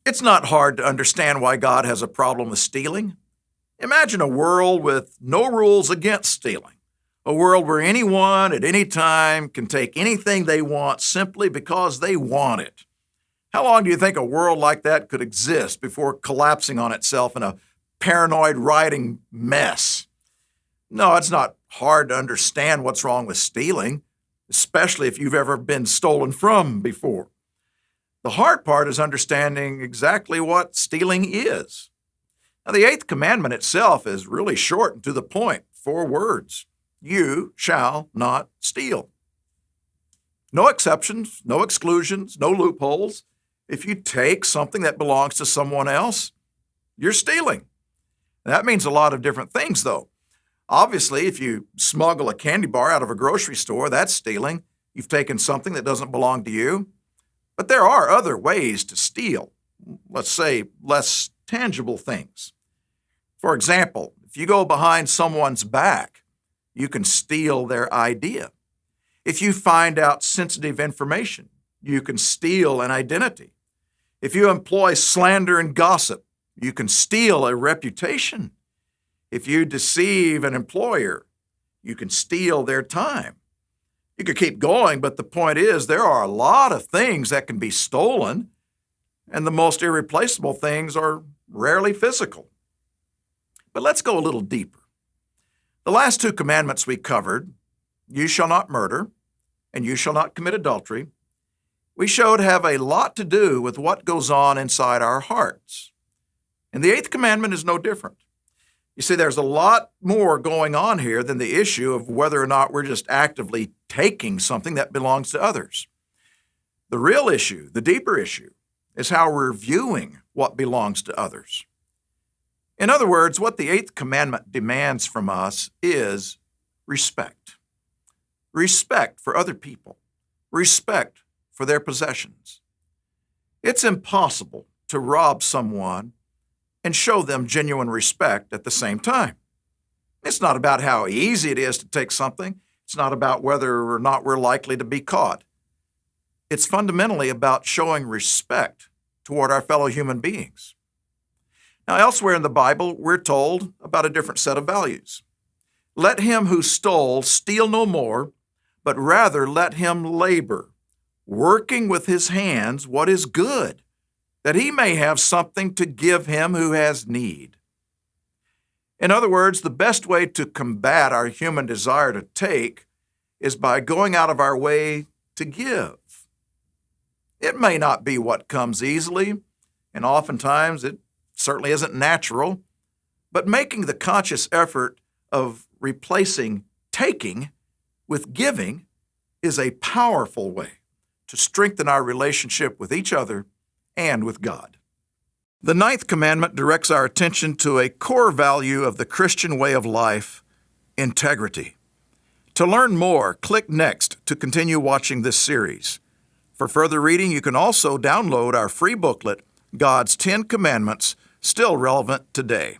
It's not hard to understand why God has a problem with stealing. Imagine a world with no rules against stealing, a world where anyone at any time can take anything they want simply because they want it. How long do you think a world like that could exist before collapsing on itself in a paranoid rioting mess? No, it's not hard to understand what's wrong with stealing, especially if you've ever been stolen from before. The hard part is understanding exactly what stealing is. Now, the Eighth Commandment itself is really short and to the point, 4 words. You shall not steal. No exceptions, no exclusions, no loopholes. If you take something that belongs to someone else, you're stealing. That means a lot of different things, though. Obviously, if you smuggle a candy bar out of a grocery store, that's stealing. You've taken something that doesn't belong to you. But there are other ways to steal, let's say less tangible things. For example, if you go behind someone's back, you can steal their idea. If you find out sensitive information, you can steal an identity. If you employ slander and gossip, you can steal a reputation. If you deceive an employer, you can steal their time. You could keep going, but the point is there are a lot of things that can be stolen, and the most irreplaceable things are rarely physical. But let's go a little deeper. The last 2 commandments we covered, you shall not murder, and you shall not commit adultery, we showed have a lot to do with what goes on inside our hearts. And the 8th commandment is no different. You see, there's a lot more going on here than the issue of whether or not we're just actively taking something that belongs to others. The real issue, the deeper issue, is how we're viewing what belongs to others. In other words, what the 8th commandment demands from us is respect. Respect for other people. Respect for their possessions. It's impossible to rob someone and show them genuine respect at the same time. It's not about how easy it is to take something. It's not about whether or not we're likely to be caught. It's fundamentally about showing respect toward our fellow human beings. Now, elsewhere in the Bible, we're told about a different set of values. Let him who stole steal no more, but rather let him labor, working with his hands what is good, that he may have something to give him who has need. In other words, the best way to combat our human desire to take is by going out of our way to give. It may not be what comes easily, and oftentimes it certainly isn't natural, but making the conscious effort of replacing taking with giving is a powerful way to strengthen our relationship with each other and with God. The 9th commandment directs our attention to a core value of the Christian way of life, integrity. To learn more, click Next to continue watching this series. For further reading, you can also download our free booklet, God's 10 Commandments, Still Relevant Today.